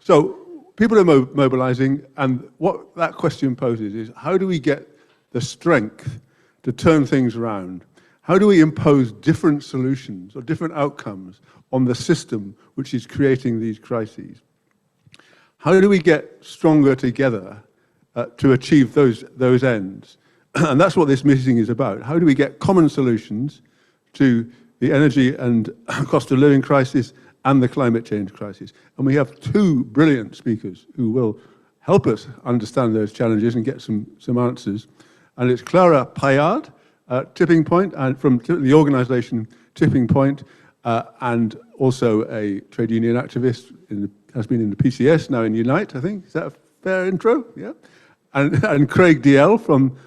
So people are mobilizing, and what that question poses is, how do we get the strength to turn things around? How do we impose different solutions or different outcomes on the system which is creating these crises? How do we get stronger together to achieve those ends? And that's what this meeting is about. How do we get common solutions to the energy and cost of living crisis and the climate change crisis? And we have two brilliant speakers who will help us understand those challenges and get some answers. And it's Clara Paillard, Tipping Point, and from the organization Tipping Point, and also a trade union activist, has been in the PCS, now in Unite, I think. Is that a fair intro? Yeah. And Craig DL from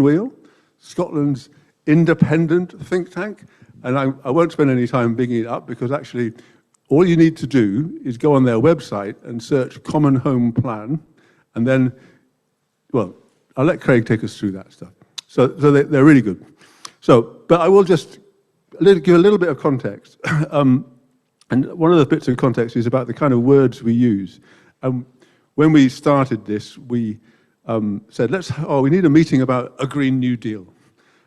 Weal, Scotland's independent think tank. And I won't spend any time bigging it up, because actually all you need to do is go on their website and search Common Home Plan, and then, well, I'll let Craig take us through that stuff. So they're really good. But I will just give a little bit of context. And one of the bits of context is about the kind of words we use. When we started this, we said, we need a meeting about a Green New Deal.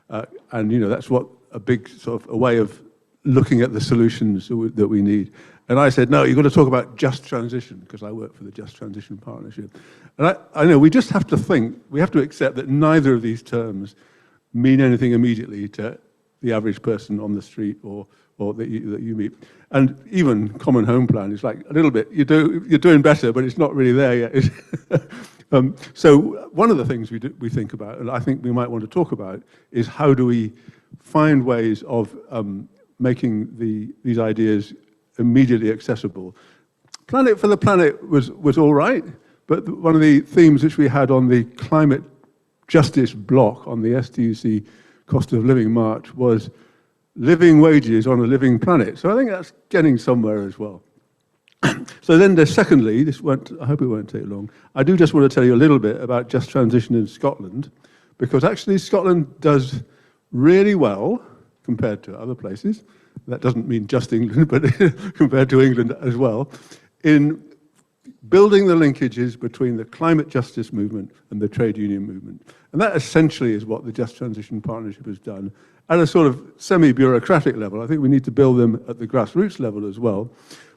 And that's what a big sort of a way of looking at the solutions that we need. And I said, no, you've got to talk about just transition, because I work for the Just Transition Partnership. And I know we just have to we have to accept that neither of these terms mean anything immediately to the average person on the street or that you meet. And even Common Home Plan is like a little bit, you're doing better, but it's not really there yet. So one of the things we think about, and I think we might want to talk about, is how do we find ways of making these ideas immediately accessible. Planet for the Planet was all right, but one of the themes which we had on the climate justice block on the STUC Cost of Living March was living wages on a living planet. So I think that's getting somewhere as well. So then there's secondly, I hope it won't take long, I do just want to tell you a little bit about just transition in Scotland, because actually Scotland does really well compared to other places. That doesn't mean just England, but compared to England as well, in building the linkages between the climate justice movement and the trade union movement. And that essentially is what the Just Transition Partnership has done at a sort of semi-bureaucratic level. I think we need to build them at the grassroots level as well.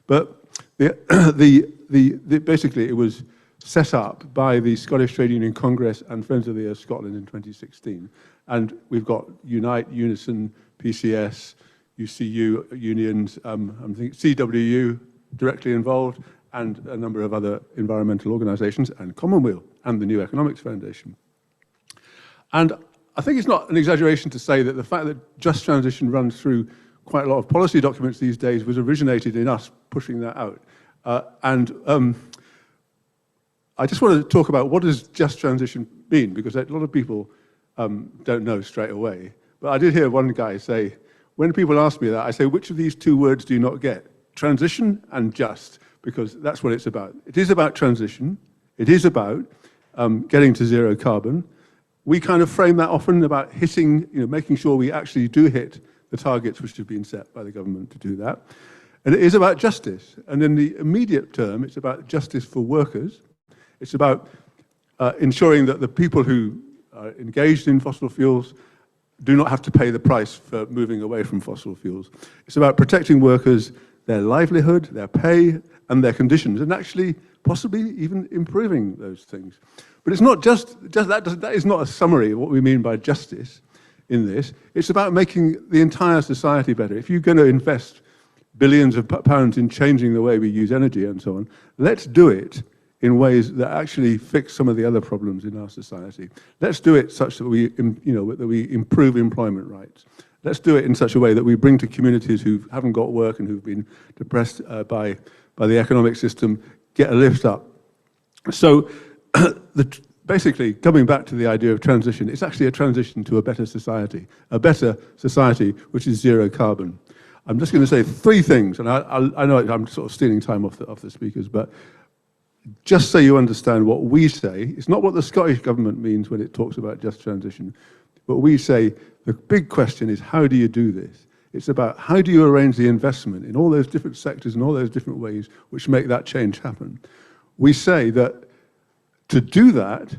But basically it was set up by the Scottish Trade Union Congress and Friends of the Earth Scotland in 2016. And we've got Unite, Unison, PCS, UCU unions, I'm thinking CWU directly involved, and a number of other environmental organizations, and Weal, and the New Economics Foundation. And I think it's not an exaggeration to say that the fact that Just Transition runs through quite a lot of policy documents these days was originated in us pushing that out. I just want to talk about what does Just Transition mean, because a lot of people don't know straight away. But I did hear one guy say, when people ask me that, I say, which of these two words do you not get? Transition and just, because that's what it's about. It is about transition. It is about getting to zero carbon. We kind of frame that often about hitting, making sure we actually do hit the targets which have been set by the government to do that. And it is about justice. And in the immediate term, it's about justice for workers. It's about ensuring that the people who are engaged in fossil fuels do not have to pay the price for moving away from fossil fuels. It's about protecting workers, their livelihood, their pay, and their conditions, and actually possibly even improving those things. But it's not just that is not a summary of what we mean by justice in this. It's about making the entire society better. If you're going to invest billions of pounds in changing the way we use energy and so on, let's do it in ways that actually fix some of the other problems in our society. Let's do it such that we improve employment rights. Let's do it in such a way that we bring to communities who haven't got work and who've been depressed by the economic system, get a lift up. So basically, coming back to the idea of transition, it's actually a transition to a better society which is zero carbon. I'm just going to say three things, and I know I'm sort of stealing time off the speakers, but just so you understand what we say, it's not what the Scottish government means when it talks about just transition, but we say the big question is, how do you do this? It's about how do you arrange the investment in all those different sectors and all those different ways which make that change happen. we say that to do that,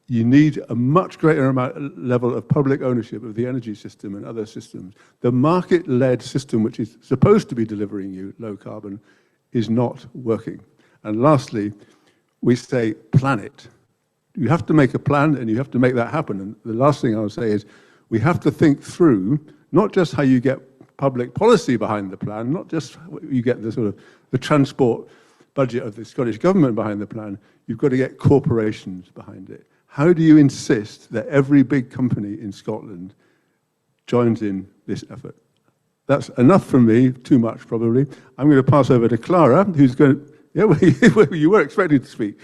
you need a much greater level of public ownership of the energy system and other systems. The market-led system, which is supposed to be delivering you low carbon, is not working. And lastly, we say plan it. You have to make a plan and you have to make that happen. And the last thing I'll say is we have to think through not just how you get public policy behind the plan, not just you get the sort of the transport budget of the Scottish government behind the plan, you've got to get corporations behind it. How do you insist that every big company in Scotland joins in this effort? That's enough from me, too much probably. I'm going to pass over to Clara, who's going to, yeah, well, you were expecting to speak.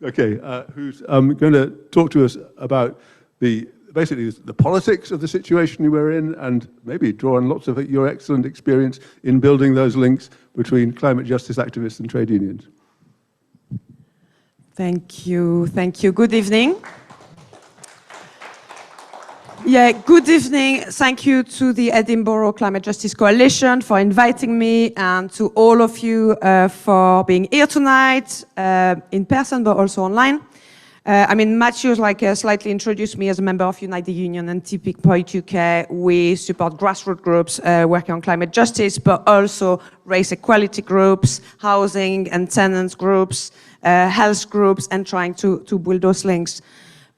Okay, who's going to talk to us about basically the politics of the situation we're in and maybe draw on lots of your excellent experience in building those links between climate justice activists and trade unions. Thank you. Thank you. Good evening. Yeah, good evening. Thank you to the Edinburgh Climate Justice Coalition for inviting me and to all of you for being here tonight in person, but also online. Matthew slightly introduced me as a member of Unite the Union and Tipping Point UK. We support grassroots groups working on climate justice, but also race equality groups, housing and tenants groups, health groups, and trying to build those links.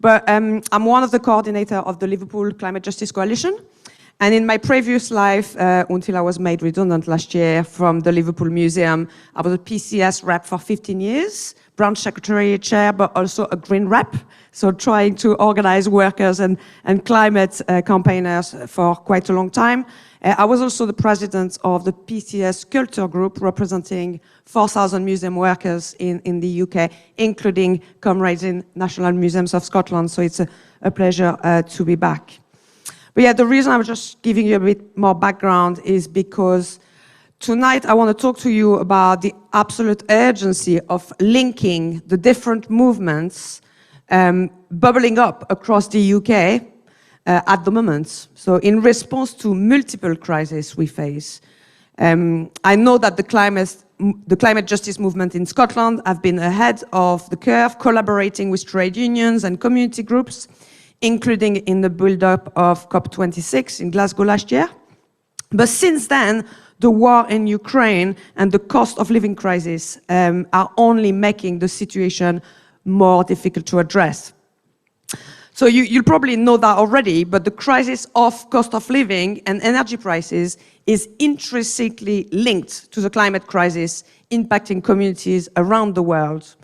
But I'm one of the coordinators of the Liverpool Climate Justice Coalition. And in my previous life, until I was made redundant last year from the Liverpool Museum, I was a PCS rep for 15 years, branch secretary chair, but also a green rep. So trying to organize workers and climate campaigners for quite a long time. I was also the president of the PCS Culture Group, representing 4,000 museum workers in the UK, including comrades in National Museums of Scotland. So it's a pleasure to be back. But yeah, the reason I'm just giving you a bit more background is because tonight I want to talk to you about the absolute urgency of linking the different movements bubbling up across the UK at the moment. So in response to multiple crises we face, I know that the climate justice movement in Scotland have been ahead of the curve, collaborating with trade unions and community groups, including in the build-up of COP26 in Glasgow last year. But since then, the war in Ukraine and the cost of living crisis are only making the situation more difficult to address. So you'll probably know that already, but the crisis of cost of living and energy prices is intrinsically linked to the climate crisis impacting communities around the world.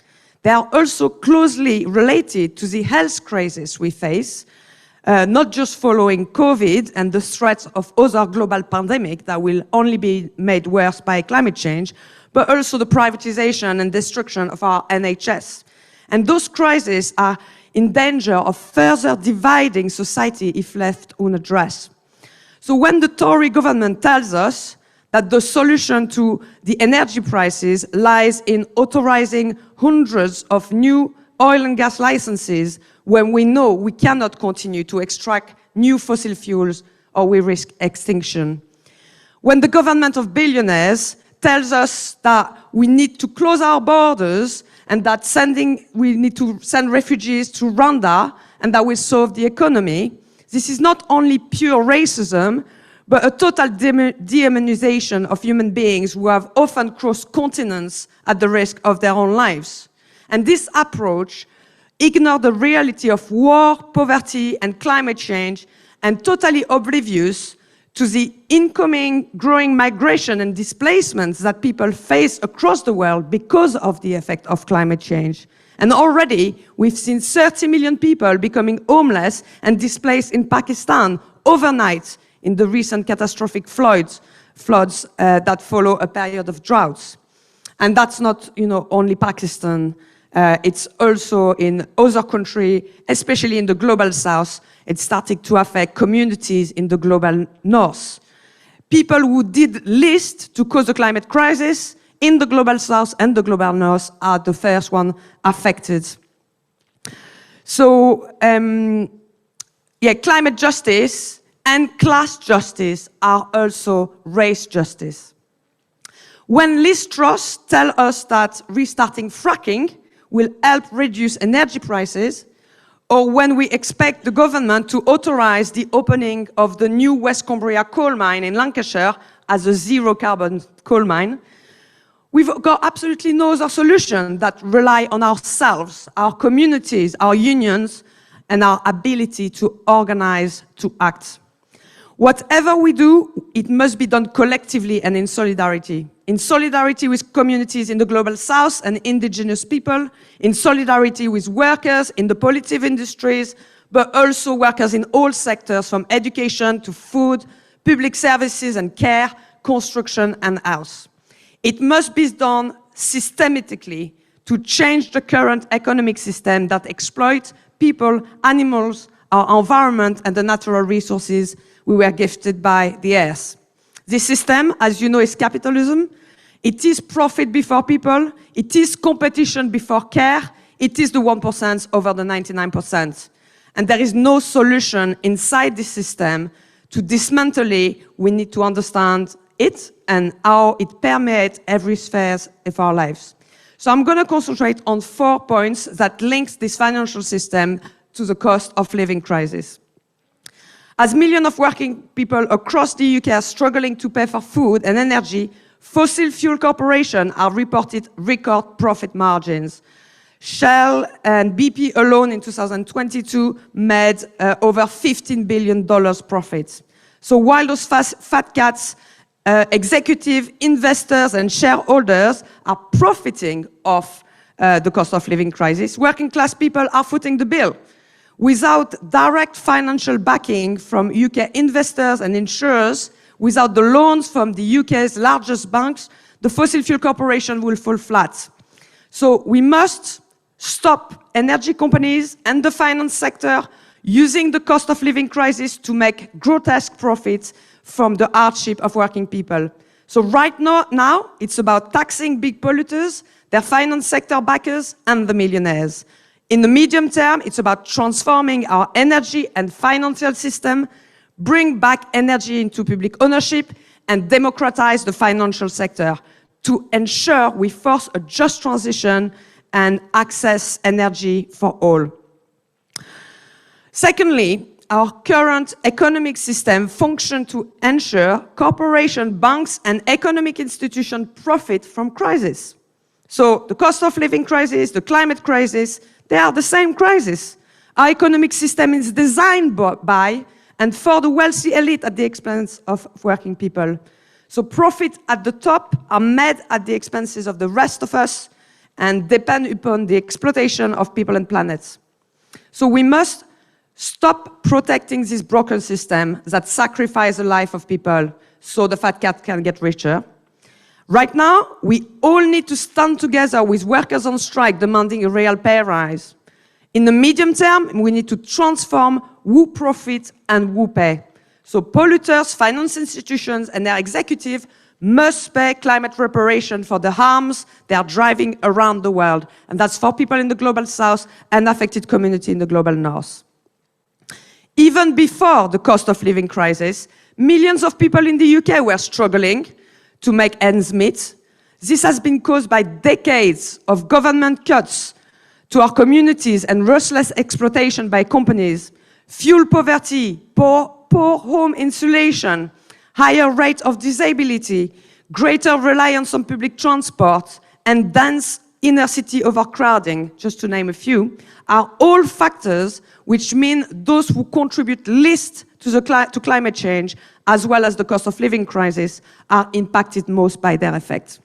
They are also closely related to the health crisis we face, not just following COVID and the threats of other global pandemics that will only be made worse by climate change, but also the privatization and destruction of our NHS. And those crises are in danger of further dividing society if left unaddressed. So when the Tory government tells us that the solution to the energy prices lies in authorizing hundreds of new oil and gas licenses when we know we cannot continue to extract new fossil fuels or we risk extinction. When the government of billionaires tells us that we need to close our borders and that we need to send refugees to Rwanda and that will solve the economy, this is not only pure racism, but a total dehumanization of human beings who have often crossed continents at the risk of their own lives. And this approach ignores the reality of war, poverty, and climate change, and totally oblivious to the incoming growing migration and displacements that people face across the world because of the effect of climate change. And already, we've seen 30 million people becoming homeless and displaced in Pakistan overnight in the recent catastrophic floods that follow a period of droughts. And that's not, only Pakistan. It's also in other countries, especially in the global south. It's starting to affect communities in the global north. People who did least to cause the climate crisis in the global south and the global north are the first one affected. So, climate justice and class justice are also race justice. When Liz Truss tells us that restarting fracking will help reduce energy prices, or when we expect the government to authorize the opening of the new West Cumbria coal mine in Lancashire as a zero-carbon coal mine, we've got absolutely no other solution that rely on ourselves, our communities, our unions, and our ability to organize, to act. Whatever we do, it must be done collectively and in solidarity with communities in the Global South and indigenous people, in solidarity with workers in the pollutive industries, but also workers in all sectors, from education to food, public services and care, construction and health. It must be done systematically to change the current economic system that exploits people, animals, our environment and the natural resources we were gifted by the earth. This system, as you know, is capitalism. It is profit before people. It is competition before care. It is the 1% over the 99%. And there is no solution inside this system to dismantle it. We need to understand it and how it permeates every sphere of our lives. So I'm going to concentrate on 4 points that links this financial system to the cost of living crisis. As millions of working people across the UK are struggling to pay for food and energy, fossil fuel corporations are reported record profit margins. Shell and BP alone in 2022 made over $15 billion profits. So while those fat cats, executive investors and shareholders are profiting off the cost of living crisis, working class people are footing the bill. Without direct financial backing from UK investors and insurers, without the loans from the UK's largest banks, the fossil fuel corporation will fall flat. So we must stop energy companies and the finance sector using the cost of living crisis to make grotesque profits from the hardship of working people. So right now, it's about taxing big polluters, their finance sector backers, and the millionaires. In the medium term, it's about transforming our energy and financial system, bring back energy into public ownership, and democratize the financial sector to ensure we force a just transition and access energy for all. Secondly, our current economic system functions to ensure corporations, banks, and economic institutions profit from crisis. So the cost of living crisis, the climate crisis, they are the same crisis. Our economic system is designed by and for the wealthy elite at the expense of working people. So profit at the top are made at the expenses of the rest of us and depend upon the exploitation of people and planets. So we must stop protecting this broken system that sacrifices the life of people so the fat cat can get richer. Right now, we all need to stand together with workers on strike demanding a real pay rise. In the medium term, we need to transform who profit and who pay. So polluters, finance institutions, and their executives must pay climate reparation for the harms they are driving around the world. And that's for people in the Global South and affected community in the Global North. Even before the cost of living crisis, millions of people in the UK were struggling to make ends meet. This has been caused by decades of government cuts to our communities and ruthless exploitation by companies, fuel poverty, poor home insulation, higher rate of disability, greater reliance on public transport, and dense inner city overcrowding, just to name a few, are all factors which mean those who contribute least to climate change, as well as the cost of living crisis, are impacted most by their effects.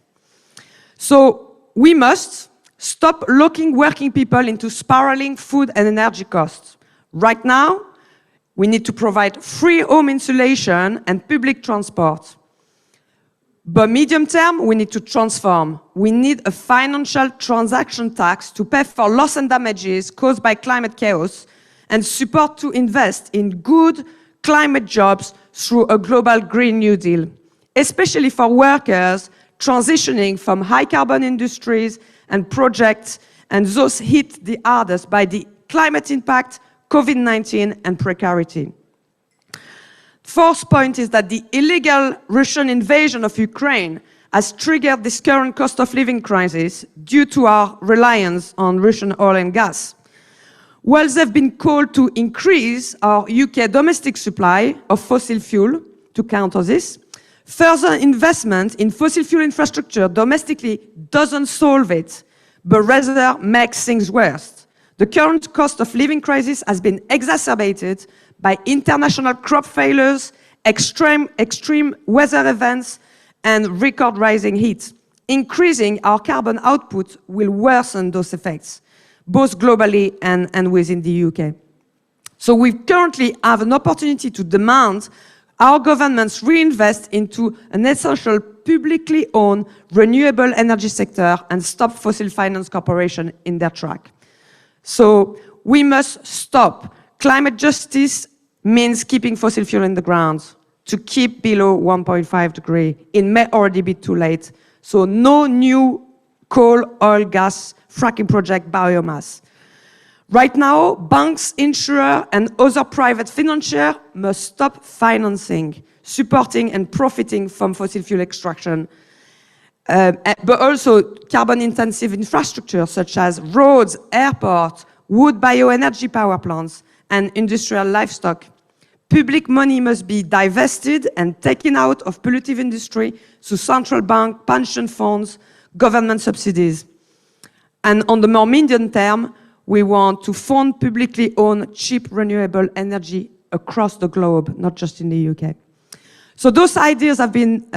So we must stop locking working people into spiraling food and energy costs. Right now, we need to provide free home insulation and public transport. But medium term, we need to transform. We need a financial transaction tax to pay for loss and damages caused by climate chaos and support to invest in good climate jobs through a global Green New Deal, especially for workers transitioning from high-carbon industries and projects and those hit the hardest by the climate impact, COVID-19, and precarity. Fourth point is that the illegal Russian invasion of Ukraine has triggered this current cost of living crisis due to our reliance on Russian oil and gas. While they've been called to increase our UK domestic supply of fossil fuel to counter this, further investment in fossil fuel infrastructure domestically doesn't solve it, but rather makes things worse. The current cost of living crisis has been exacerbated by international crop failures, extreme weather events, and record rising heat. Increasing our carbon output will worsen those effects, both globally and within the UK. So we currently have an opportunity to demand our governments reinvest into an essential publicly owned renewable energy sector and stop fossil finance corporations in their track. So we must stop. Climate justice means keeping fossil fuel in the ground. To keep below 1.5 degrees. It may already be too late. So no new coal, oil, gas, fracking project, biomass. Right now, banks, insurers, and other private financiers must stop financing, supporting, and profiting from fossil fuel extraction. But also carbon-intensive infrastructure such as roads, airports, wood bioenergy power plants, and industrial livestock. Public money must be divested and taken out of pollutive industry through central bank, pension funds, government subsidies. And on the more medium term, we want to fund publicly owned cheap renewable energy across the globe, not just in the UK. So those ideas have been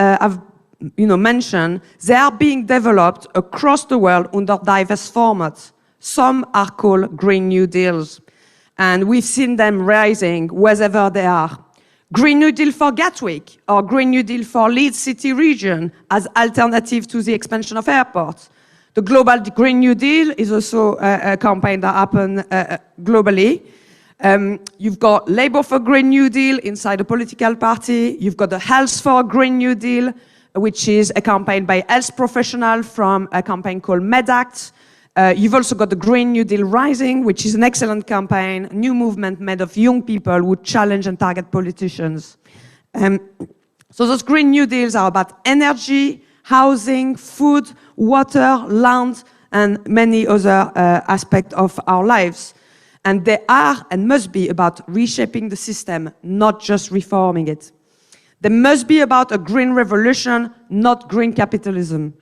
mentioned. They are being developed across the world under diverse formats. Some are called Green New Deals. And we've seen them rising wherever they are. Green New Deal for Gatwick or Green New Deal for Leeds City region as alternative to the expansion of airports. The Global Green New Deal is also a campaign that happened globally. You've got Labour for Green New Deal inside a political party. You've got the Health for Green New Deal, which is a campaign by health professionals from a campaign called MedAct. You've also got the Green New Deal Rising, which is an excellent campaign, a new movement made of young people who challenge and target politicians. So those Green New Deals are about energy, housing, food, water, land, and many other aspects of our lives. And they are and must be about reshaping the system, not just reforming it. They must be about a green revolution, not green capitalism.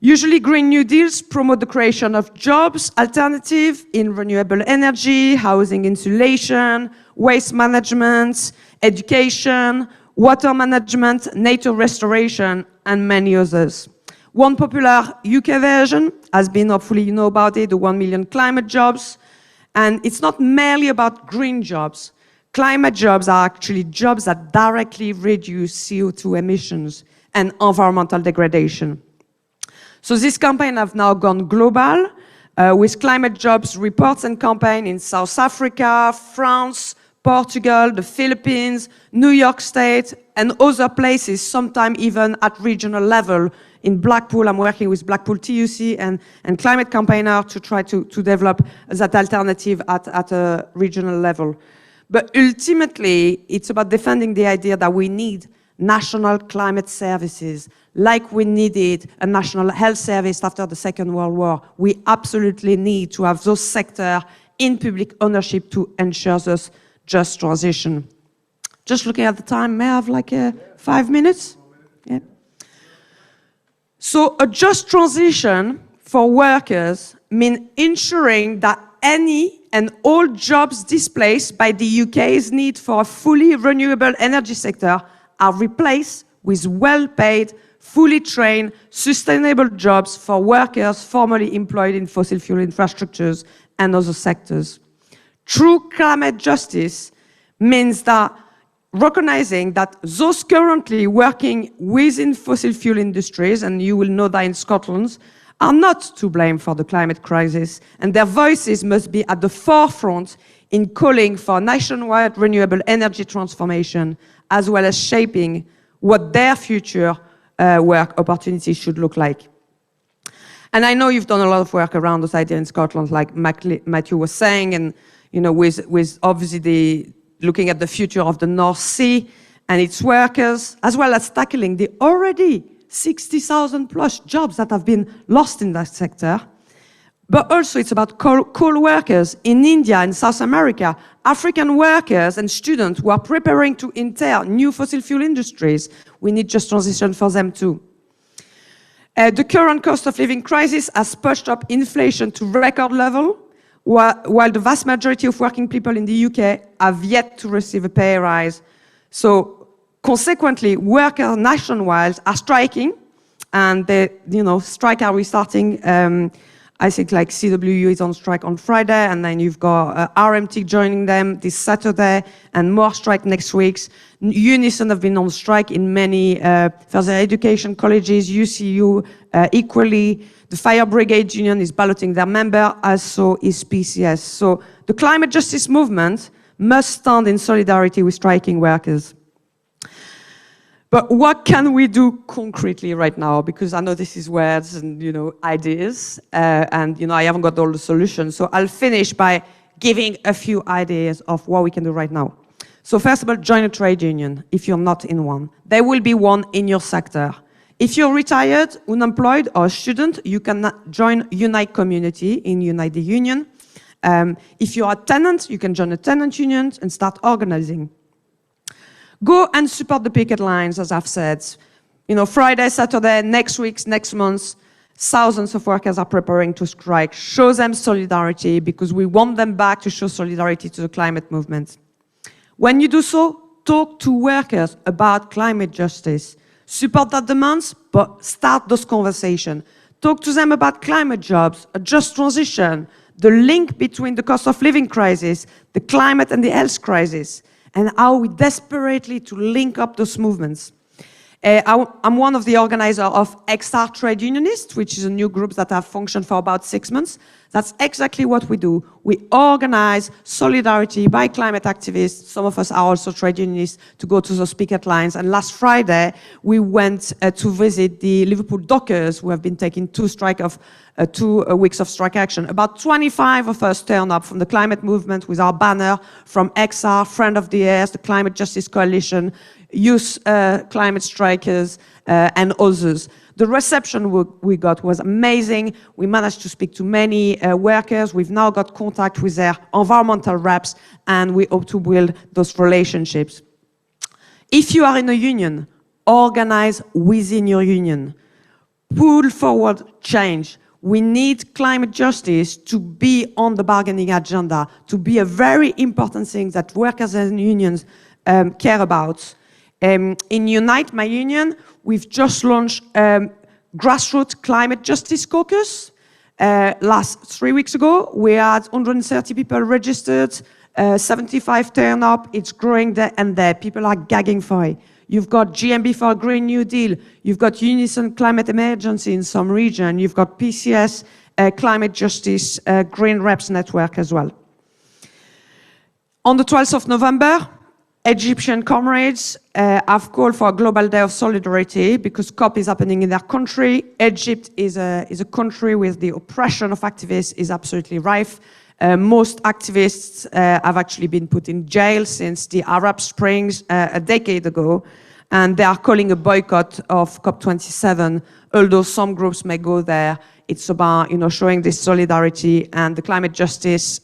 Usually, Green New Deals promote the creation of jobs, alternative in renewable energy, housing insulation, waste management, education, water management, nature restoration, and many others. One popular UK version has been, hopefully you know about it, the 1 million climate jobs. And it's not merely about green jobs. Climate jobs are actually jobs that directly reduce CO2 emissions and environmental degradation. So this campaign have now gone global with climate jobs reports and campaign in South Africa, France, Portugal, the Philippines, New York State, and other places, sometimes even at regional level. In Blackpool, I'm working with Blackpool TUC and Climate Campaigner to try to develop that alternative at a regional level. But ultimately, it's about defending the idea that we need national climate services, like we needed a national health service after the Second World War. We absolutely need to have those sectors in public ownership to ensure this just transition. Just looking at the time, may I have like 5 minutes? Yeah. So a just transition for workers means ensuring that any and all jobs displaced by the UK's need for a fully renewable energy sector are replaced with well-paid, fully trained, sustainable jobs for workers formerly employed in fossil fuel infrastructures and other sectors. True climate justice means that recognizing that those currently working within fossil fuel industries, and you will know that in Scotland, are not to blame for the climate crisis, and their voices must be at the forefront in calling for nationwide renewable energy transformation, as well as shaping what their future work opportunities should look like. And I know you've done a lot of work around this idea in Scotland, like Matthew was saying, and with obviously looking at the future of the North Sea and its workers, as well as tackling the already 60,000 plus jobs that have been lost in that sector. But also it's about coal workers in India and South America, African workers and students who are preparing to enter new fossil fuel industries. We need just transition for them too. The current cost of living crisis has pushed up inflation to record level, while the vast majority of working people in the UK have yet to receive a pay rise. So consequently, workers nationwide are striking, and the strike are restarting. I think like CWU is on strike on Friday, and then you've got RMT joining them this Saturday, and more strike next week. Unison have been on strike in many further education colleges, UCU equally. The Fire Brigade Union is balloting their member, as so is PCS. So the climate justice movement must stand in solidarity with striking workers. But what can we do concretely right now? Because I know this is words and ideas, and I haven't got all the solutions. So I'll finish by giving a few ideas of what we can do right now. So first of all, join a trade union if you're not in one. There will be one in your sector. If you're retired, unemployed, or a student, you can join Unite Community in Unite the Union. If you're a tenant, you can join a tenant union and start organizing. Go and support the picket lines, as I've said. Friday, Saturday, next week, next month, thousands of workers are preparing to strike. Show them solidarity, because we want them back to show solidarity to the climate movement. When you do so, talk to workers about climate justice. Support that demands, but start those conversations. Talk to them about climate jobs, a just transition, the link between the cost of living crisis, the climate and the health crisis, and how we desperately to link up those movements. I'm one of the organizers of XR Trade Unionists, which is a new group that have functioned for about 6 months. That's exactly what we do. We organize solidarity by climate activists. Some of us are also trade unionists to go to those picket lines. And last Friday, we went to visit the Liverpool dockers who have been taking 2 weeks of strike action. About 25 of us turned up from the climate movement with our banner from XR, Friend of the Earth, the Climate Justice Coalition, Youth Climate Strikers, and others. The reception we got was amazing. We managed to speak to many workers. We've now got contact with their environmental reps, and we hope to build those relationships. If you are in a union, organize within your union. Pull forward change. We need climate justice to be on the bargaining agenda, to be a very important thing that workers and unions care about. In Unite, my union, we've just launched grassroots climate justice caucus. Last 3 weeks ago, we had 130 people registered, 75 turn up. It's growing there and there. People are gagging for it. You've got GMB for a Green New Deal. You've got Unison Climate Emergency in some region. You've got PCS, Climate Justice, Green Reps Network as well. On the 12th of November, Egyptian comrades have called for a global day of solidarity because COP is happening in their country. Egypt is a country where the oppression of activists is absolutely rife. Most activists have actually been put in jail since the Arab Springs a decade ago, and they are calling a boycott of COP27, although some groups may go there. It's about showing this solidarity, and the Climate Justice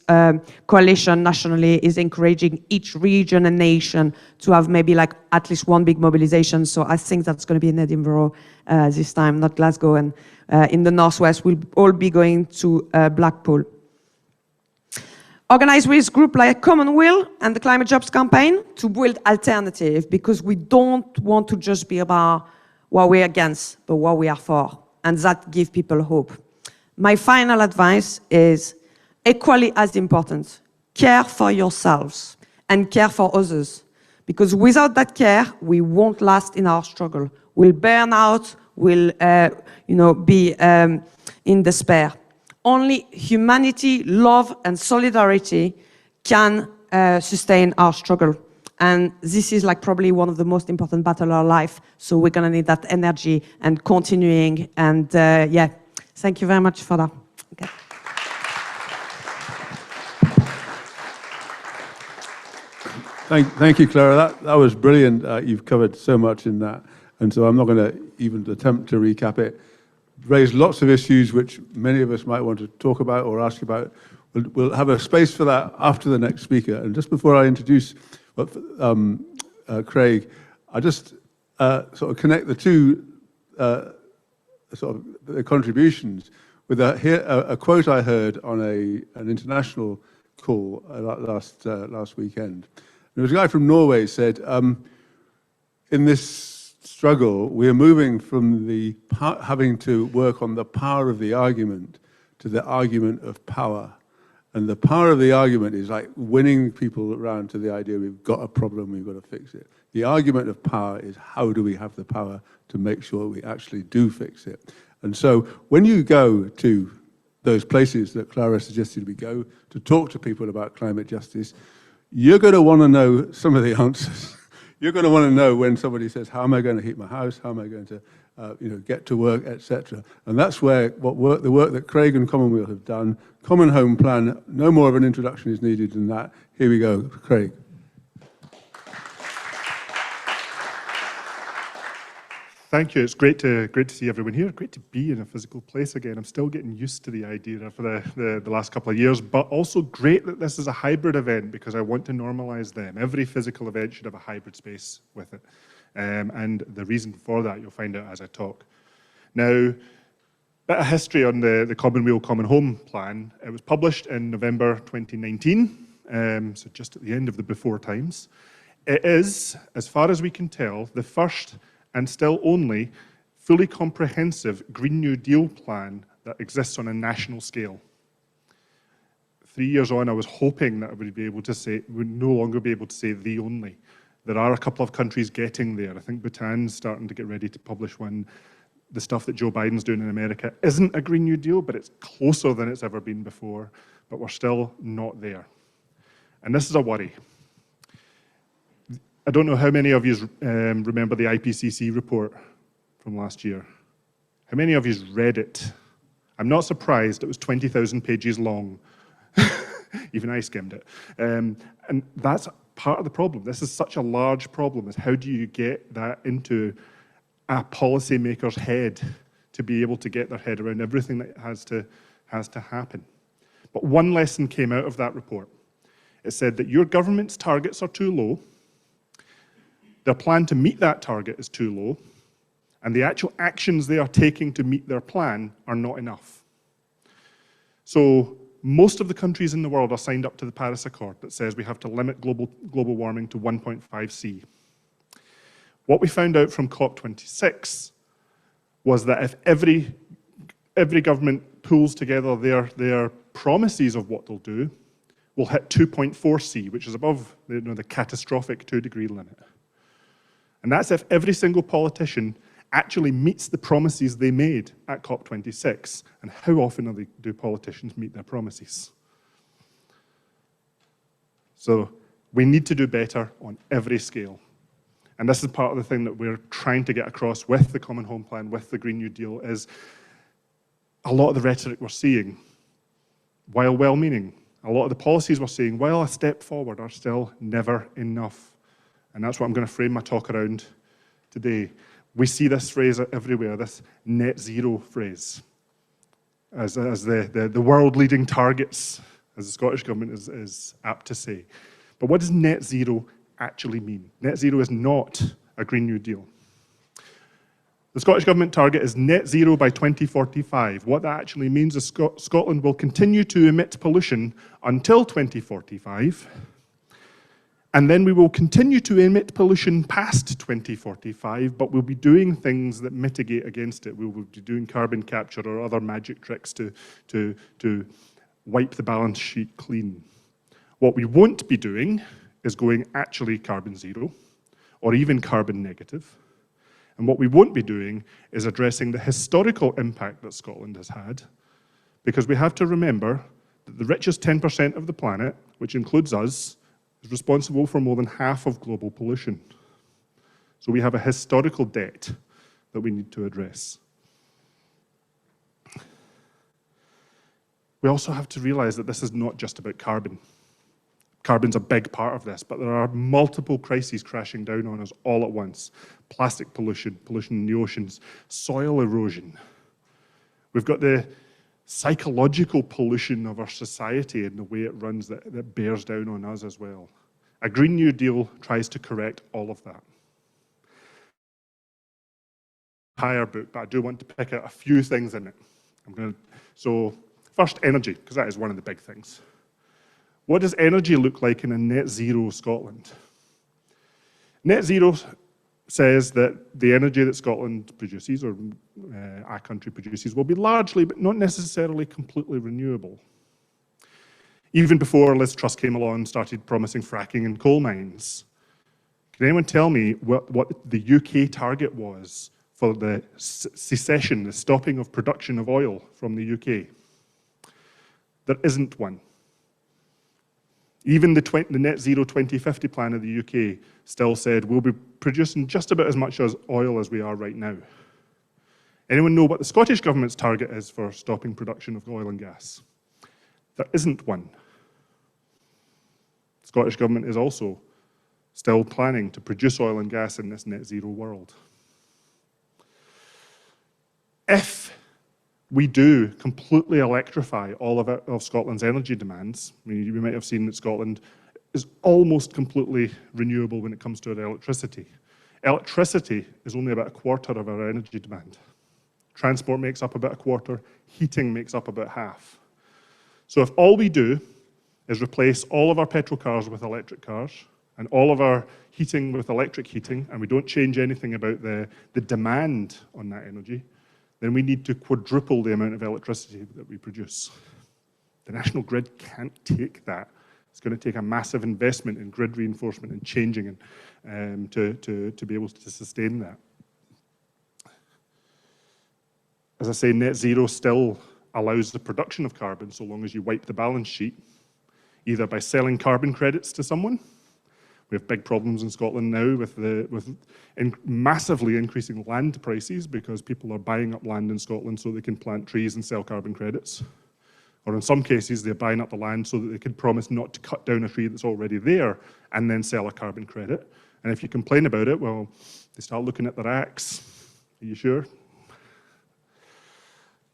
Coalition nationally is encouraging each region and nation to have maybe like at least one big mobilization. So I think that's going to be in Edinburgh this time, not Glasgow, and in the Northwest we'll all be going to Blackpool. Organize with groups like Common Weal and the Climate Jobs Campaign to build alternative, because we don't want to just be about what we're against, but what we are for. And that gives people hope. My final advice is equally as important. Care for yourselves and care for others. Because without that care, we won't last in our struggle. We'll burn out, we'll be in despair. Only humanity, love, and solidarity can sustain our struggle. And this is like probably one of the most important battles of our life. So we're going to need that energy and continuing. And thank you very much for that. Okay. Thank you, Clara. That was brilliant. You've covered so much in that. And so I'm not going to even attempt to recap it. Raised lots of issues which many of us might want to talk about or ask about. We'll have a space for that after the next speaker. And just before I introduce Craig, I just sort of connect the two sort of the contributions with a quote I heard on an international call last weekend. There was a guy from Norway said, in this struggle, we're moving from having to work on the power of the argument to the argument of power. And the power of the argument is like winning people around to the idea we've got a problem, we've got to fix it. The argument of power is how do we have the power to make sure we actually do fix it. And so when you go to those places that Clara suggested we go to talk to people about climate justice, you're going to want to know some of the answers. You're going to want to know when somebody says, how am I going to heat my house? How am I going to get to work, etc. And that's where the work that Craig and Commonweal have done, Common Home Plan, no more of an introduction is needed than that. Here we go, Craig. Thank you. It's great to see everyone here. Great to be in a physical place again. I'm still getting used to the idea for the last couple of years, but also great that this is a hybrid event because I want to normalize them. Every physical event should have a hybrid space with it. And the reason for that, you'll find out as I talk. Now, a bit of history on the Commonweal Common Home Plan. It was published in November 2019, so just at the end of the before times. It is, as far as we can tell, the first and still only fully comprehensive Green New Deal plan that exists on a national scale. 3 years on, I was hoping that I would be able to say, would no longer be able to say the only. There are a couple of countries getting there. I think Bhutan's starting to get ready to publish one. The stuff that Joe Biden's doing in America isn't a Green New Deal, but it's closer than it's ever been before, but we're still not there. And this is a worry. I don't know how many of you remember the IPCC report from last year. How many of you read it? I'm not surprised, it was 20,000 pages long. Even I skimmed it. And that's part of the problem. This is such a large problem, is how do you get that into a policymaker's head to be able to get their head around everything that has to happen. But one lesson came out of that report. It said that your government's targets are too low, their plan to meet that target is too low, and the actual actions they are taking to meet their plan are not enough. So most of the countries in the world are signed up to the Paris Accord that says we have to limit global warming to 1.5°C. What we found out from COP26 was that if every government pulls together their promises of what they'll do, we'll hit 2.4°C, which is above the catastrophic 2-degree limit. And that's if every single politician actually meets the promises they made at COP26. And how often do politicians meet their promises? So we need to do better on every scale. And this is part of the thing that we're trying to get across with the Common Home Plan, with the Green New Deal, is a lot of the rhetoric we're seeing, while well-meaning, a lot of the policies we're seeing, while a step forward, are still never enough. And that's what I'm going to frame my talk around today. We see this phrase everywhere, this net zero phrase, as the world-leading targets, as the Scottish Government is apt to say. But what does net zero actually mean? Net zero is not a Green New Deal. The Scottish Government target is net zero by 2045. What that actually means is Scotland will continue to emit pollution until 2045, and then we will continue to emit pollution past 2045, but we'll be doing things that mitigate against it. We will be doing carbon capture or other magic tricks to wipe the balance sheet clean. What we won't be doing is going actually carbon zero or even carbon negative. And what we won't be doing is addressing the historical impact that Scotland has had, because we have to remember that the richest 10% of the planet, which includes us, is responsible for more than half of global pollution. So we have a historical debt that we need to address. We also have to realize that this is not just about carbon. Carbon's a big part of this, but there are multiple crises crashing down on us all at once. plastic pollution, pollution in the oceans, soil erosion. We've got the psychological pollution of our society and the way it runs that bears down on us as well. A Green New Deal tries to correct all of that. Entire book, but I do want to pick out a few things in it. So first, energy, because that is one of the big things. What does energy look like in a net zero Scotland? Net zero says that the energy that Scotland produces, or our country produces, will be largely, but not necessarily completely renewable. Even before Liz Truss came along and started promising fracking in coal mines. Can anyone tell me what the UK target was for the cessation, the stopping of production of oil from the UK? There isn't one. Even the Net Zero 2050 plan of the UK still said we'll be producing just about as much as oil as we are right now. Anyone know what the Scottish Government's target is for stopping production of oil and gas? There isn't one. The Scottish Government is also still planning to produce oil and gas in this net zero world. If we do completely electrify all of Scotland's energy demands, I mean, you might have seen that Scotland is almost completely renewable when it comes to our electricity. Electricity is only about a quarter of our energy demand. Transport makes up about a quarter, heating makes up about half. So if all we do is replace all of our petrol cars with electric cars, and all of our heating with electric heating, and we don't change anything about the demand on that energy, then we need to quadruple the amount of electricity that we produce. The national grid can't take that. It's going to take a massive investment in grid reinforcement and changing to be able to sustain that. As I say, net zero still allows the production of carbon so long as you wipe the balance sheet, either by selling carbon credits to someone. We have big problems in Scotland now with massively increasing land prices because people are buying up land in Scotland so they can plant trees and sell carbon credits. Or in some cases, they're buying up the land so that they can promise not to cut down a tree that's already there and then sell a carbon credit. And if you complain about it, well, they start looking at their axe. Are you sure?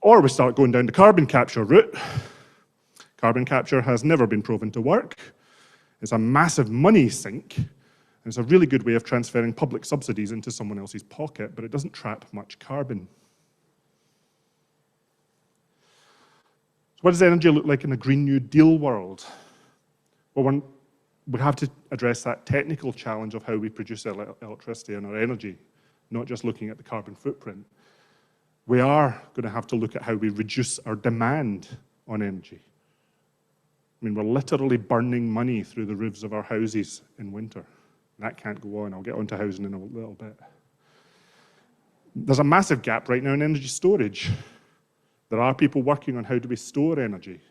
Or we start going down the carbon capture route. Carbon capture has never been proven to work. It's a massive money sink, and it's a really good way of transferring public subsidies into someone else's pocket, but it doesn't trap much carbon. So what does energy look like in a Green New Deal world? Well, we have to address that technical challenge of how we produce electricity and our energy, not just looking at the carbon footprint. We are going to have to look at how we reduce our demand on energy. I mean, we're literally burning money through the roofs of our houses in winter. That can't go on. I'll get onto housing in a little bit. There's a massive gap right now in energy storage. There are people working on how do we store energy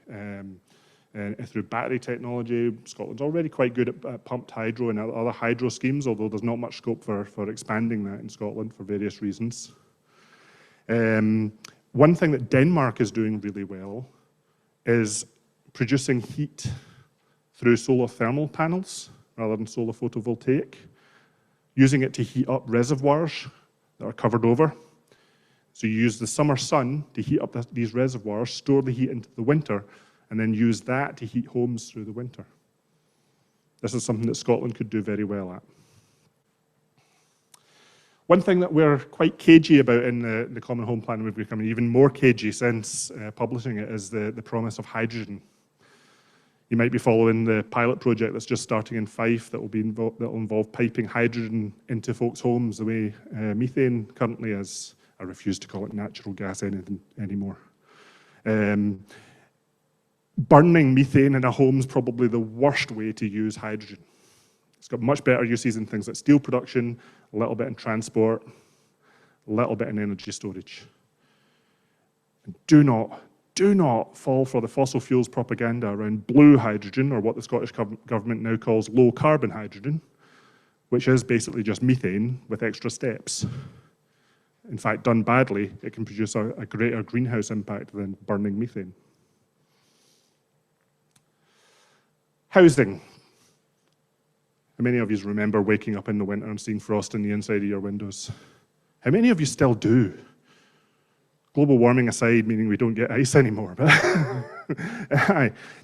through battery technology. Scotland's already quite good at pumped hydro and other hydro schemes, although there's not much scope for expanding that in Scotland for various reasons. One thing that Denmark is doing really well is producing heat through solar thermal panels rather than solar photovoltaic, using it to heat up reservoirs that are covered over. So you use the summer sun to heat up these reservoirs, store the heat into the winter, and then use that to heat homes through the winter. This is something that Scotland could do very well at. One thing that we're quite cagey about in the Common Home Plan, we've become even more cagey since publishing it, is the promise of hydrogen. You might be following the pilot project that's just starting in Fife that will involve piping hydrogen into folks' homes the way methane currently is. I refuse to call it natural gas anything anymore. Burning methane in a home is probably the worst way to use hydrogen. It's got much better uses in things like steel production, a little bit in transport, a little bit in energy storage. And do not fall for the fossil fuels propaganda around blue hydrogen, or what the Scottish Government now calls low carbon hydrogen, which is basically just methane with extra steps. In fact, done badly, it can produce a greater greenhouse impact than burning methane. Housing. How many of you remember waking up in the winter and seeing frost in the inside of your windows? How many of you still do? Global warming aside, meaning we don't get ice anymore. But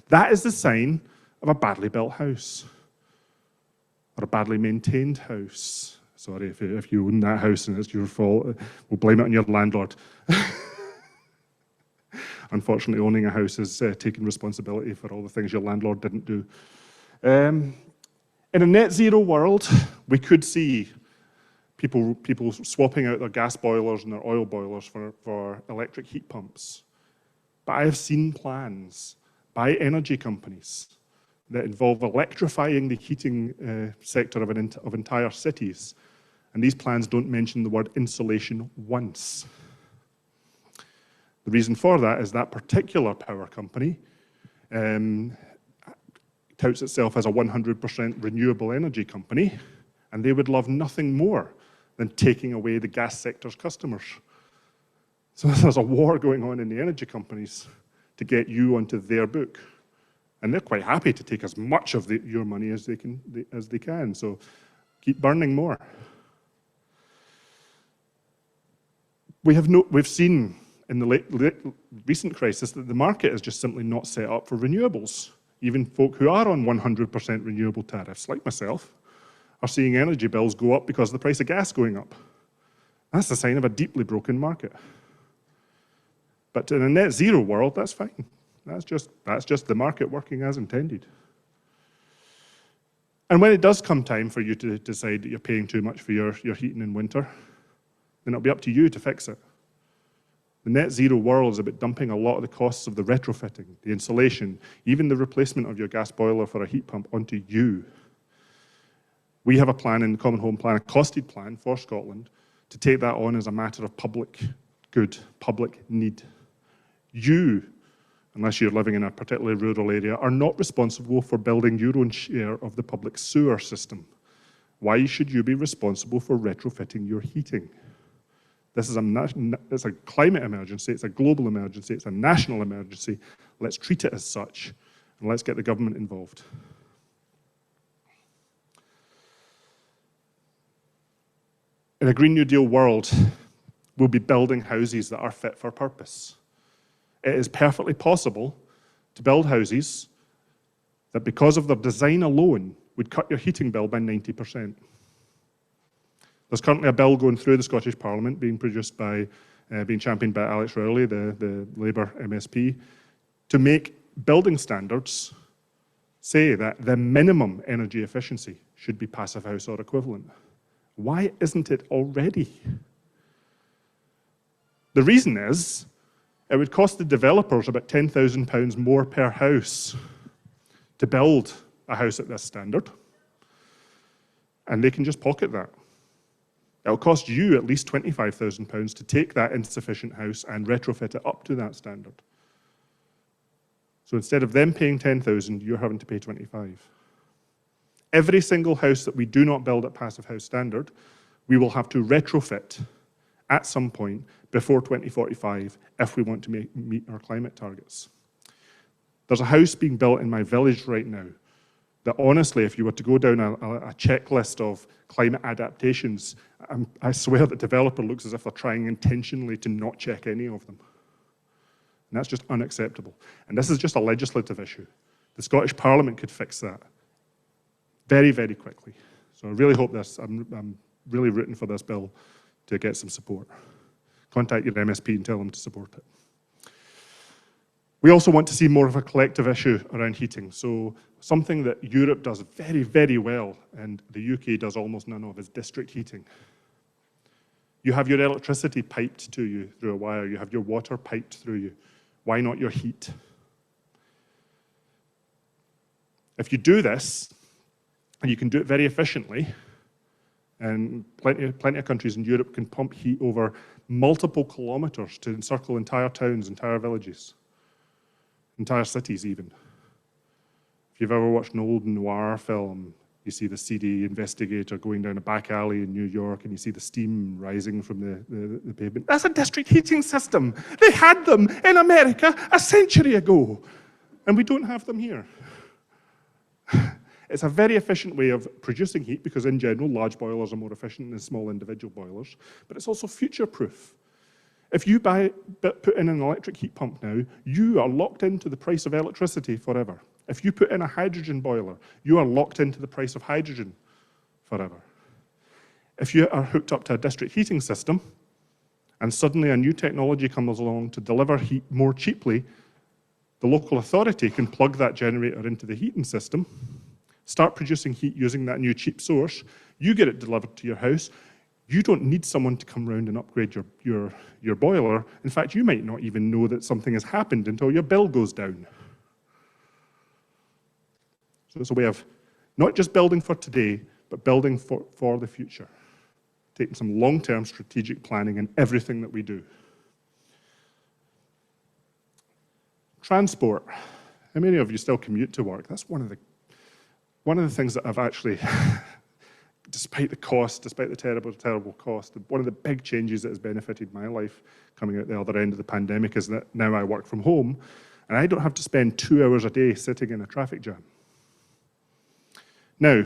that is the sign of a badly built house or a badly maintained house. Sorry if you own that house and it's your fault. We'll blame it on your landlord. Unfortunately, owning a house is taking responsibility for all the things your landlord didn't do. In a net zero world, we could see people swapping out their gas boilers and their oil boilers for electric heat pumps. But I have seen plans by energy companies that involve electrifying the heating sector of entire cities. And these plans don't mention the word insulation once. The reason for that is that particular power company touts itself as a 100% renewable energy company, and they would love nothing more than taking away the gas sector's customers. So there's a war going on in the energy companies to get you onto their book. And they're quite happy to take as much of your money as they can. So keep burning more. We've seen in the recent crisis that the market is just simply not set up for renewables. Even folk who are on 100% renewable tariffs, like myself, are seeing energy bills go up because of the price of gas going up. That's a sign of a deeply broken market. But in a net zero world, that's fine. That's just the market working as intended. And when it does come time for you to decide that you're paying too much for your heating in winter, then it'll be up to you to fix it. The net zero world is about dumping a lot of the costs of the retrofitting, the insulation, even the replacement of your gas boiler for a heat pump onto you. We have a plan in the Common Home Plan, a costed plan for Scotland, to take that on as a matter of public good, public need. You, unless you're living in a particularly rural area, are not responsible for building your own share of the public sewer system. Why should you be responsible for retrofitting your heating? This is it's a climate emergency, it's a global emergency, it's a national emergency. Let's treat it as such, and let's get the government involved. In a Green New Deal world, we'll be building houses that are fit for purpose. It is perfectly possible to build houses that, because of their design alone, would cut your heating bill by 90%. There's currently a bill going through the Scottish Parliament being championed by Alex Rowley, the Labour MSP, to make building standards say that the minimum energy efficiency should be passive house or equivalent. Why isn't it already? The reason is, it would cost the developers about £10,000 more per house to build a house at this standard, and they can just pocket that. It'll cost you at least £25,000 to take that insufficient house and retrofit it up to that standard. So instead of them paying £10,000, you're having to pay £25,000. Every single house that we do not build at passive house standard, we will have to retrofit at some point before 2045 if we want to meet our climate targets. There's a house being built in my village right now that, honestly, if you were to go down a checklist of climate adaptations, I swear the developer looks as if they're trying intentionally to not check any of them. And that's just unacceptable. And this is just a legislative issue. The Scottish Parliament could fix that very, very quickly. So I really hope I'm really rooting for this bill to get some support. Contact your MSP and tell them to support it. We also want to see more of a collective issue around heating. So something that Europe does very, very well and the UK does almost none of is district heating. You have your electricity piped to you through a wire. You have your water piped through you. Why not your heat? If you do this, and you can do it very efficiently, and plenty of countries in Europe can pump heat over multiple kilometers to encircle entire towns, entire villages, entire cities even. If you've ever watched an old noir film, you see the seedy investigator going down a back alley in New York and you see the steam rising from the pavement. That's a district heating system. They had them in America a century ago, and we don't have them here. It's a very efficient way of producing heat because in general, large boilers are more efficient than small individual boilers, but it's also future-proof. If you put in an electric heat pump now, you are locked into the price of electricity forever. If you put in a hydrogen boiler, you are locked into the price of hydrogen forever. If you are hooked up to a district heating system, and suddenly a new technology comes along to deliver heat more cheaply, the local authority can plug that generator into the heating system, start producing heat using that new cheap source, you get it delivered to your house, you don't need someone to come round and upgrade your boiler. In fact, you might not even know that something has happened until your bill goes down. So it's a way of not just building for today, but building for the future. Taking some long-term strategic planning in everything that we do. Transport. How many of you still commute to work? That's one of the things that I've actually, despite the cost, despite the terrible, terrible cost, one of the big changes that has benefited my life coming out the other end of the pandemic is that now I work from home, and I don't have to spend 2 hours a day sitting in a traffic jam. Now,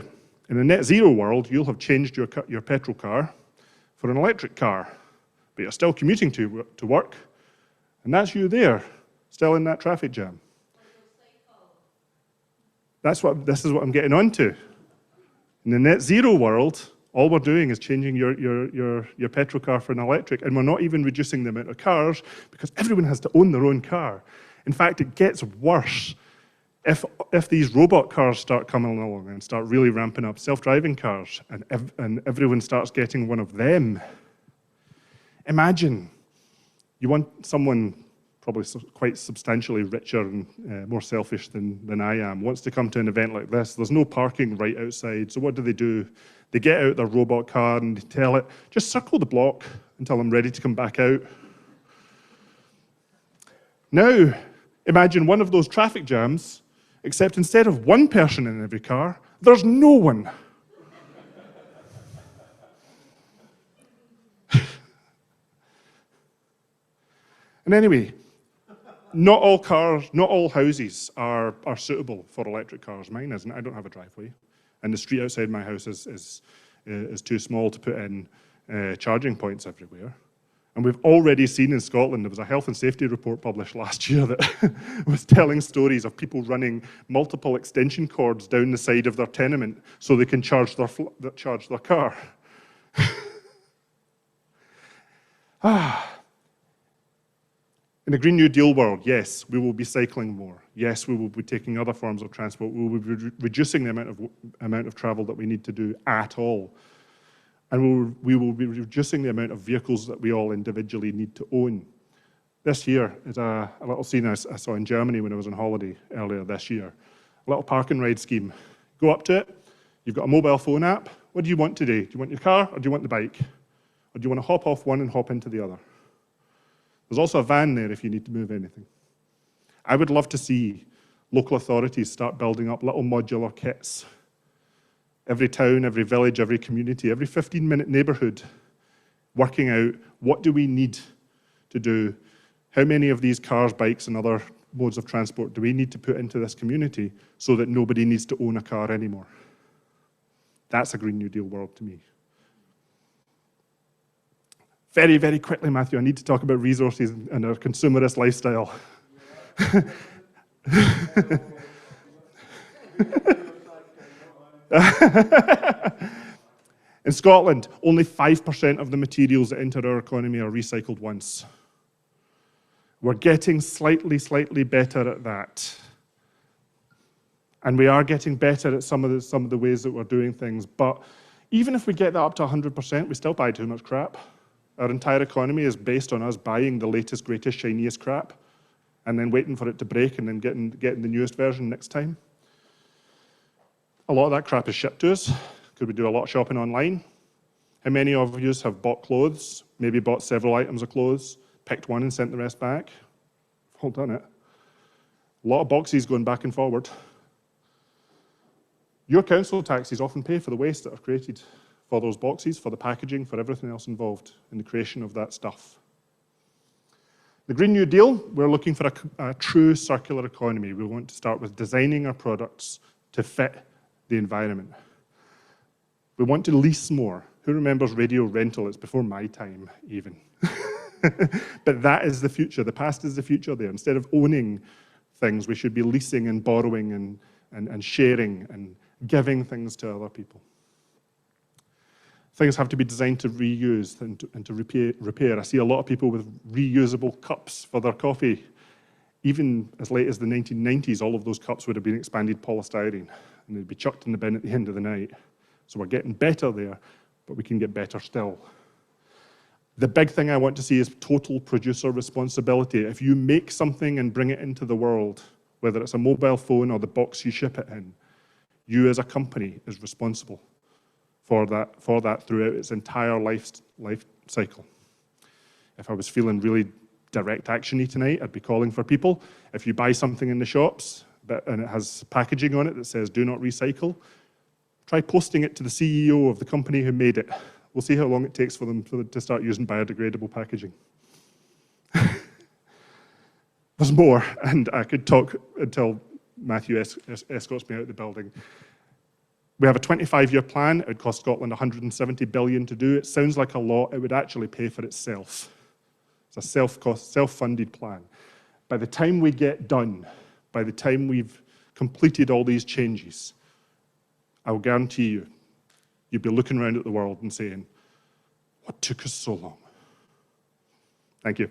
in a net zero world, you'll have changed your petrol car for an electric car, but you're still commuting to work, and that's you there, still in that traffic jam. This is what I'm getting onto. In the net zero world, all we're doing is changing your petrol car for an electric, and we're not even reducing the amount of cars because everyone has to own their own car. In fact, it gets worse. If these robot cars start coming along and start really ramping up, self-driving cars, and everyone starts getting one of them, imagine you want someone probably quite substantially richer and more selfish than I am, wants to come to an event like this. There's no parking right outside, so what do? They get out their robot car and they tell it, just circle the block until I'm ready to come back out. Now, imagine one of those traffic jams, except instead of one person in every car, there's no one. And anyway, not all cars, not all houses are suitable for electric cars. Mine isn't. I don't have a driveway. And the street outside my house is too small to put in charging points everywhere. And we've already seen in Scotland, there was a health and safety report published last year that was telling stories of people running multiple extension cords down the side of their tenement so they can charge their car. In the Green New Deal world, yes, we will be cycling more. Yes, we will be taking other forms of transport. We will be reducing the amount of travel that we need to do at all. And we will be reducing the amount of vehicles that we all individually need to own. This here is a little scene I saw in Germany when I was on holiday earlier this year. A little park and ride scheme. Go up to it, you've got a mobile phone app. What do you want today? Do you want your car or do you want the bike? Or do you want to hop off one and hop into the other? There's also a van there if you need to move anything. I would love to see local authorities start building up little modular kits. Every town, every village, every community, every 15-minute neighborhood, working out what do we need to do, how many of these cars, bikes, and other modes of transport do we need to put into this community so that nobody needs to own a car anymore. That's a Green New Deal world to me. Very, very quickly, Matthew, I need to talk about resources and our consumerist lifestyle. In Scotland, only 5% of the materials that enter our economy are recycled once. We're getting slightly better at that. And we are getting better at some of the ways that we're doing things. But even if we get that up to 100%, we still buy too much crap. Our entire economy is based on us buying the latest, greatest, shiniest crap and then waiting for it to break and then getting the newest version next time. A lot of that crap is shipped to us because we do a lot of shopping online. How many of you have bought clothes, maybe bought several items of clothes, picked one and sent the rest back? We've all done it. A lot of boxes going back and forward. Your council taxes often pay for the waste that are created for those boxes, for the packaging, for everything else involved in the creation of that stuff. The Green New Deal, we're looking for a true circular economy. We want to start with designing our products to fit the environment. We want to lease more. Who remembers radio rental? It's before my time, even. But that is the future. The past is the future there. Instead of owning things, we should be leasing and borrowing and sharing and giving things to other people. Things have to be designed to reuse and to repair. I see a lot of people with reusable cups for their coffee. Even as late as the 1990s, all of those cups would have been expanded polystyrene, and they'd be chucked in the bin at the end of the night. So we're getting better there, but we can get better still. The big thing I want to see is total producer responsibility. If you make something and bring it into the world, whether it's a mobile phone or the box you ship it in, you as a company is responsible for that throughout its entire life cycle. If I was feeling really direct action-y tonight, I'd be calling for people. If you buy something in the shops and it has packaging on it that says do not recycle, try posting it to the CEO of the company who made it. We'll see how long it takes for them to start using biodegradable packaging. There's more, and I could talk until Matthew escorts me out of the building. We have a 25-year plan. It would cost Scotland 170 billion to do. It sounds like a lot. It would actually pay for itself. It's a self-funded plan. By the time we get done, by the time we've completed all these changes, I will guarantee you, you'll be looking around at the world and saying, what took us so long? Thank you.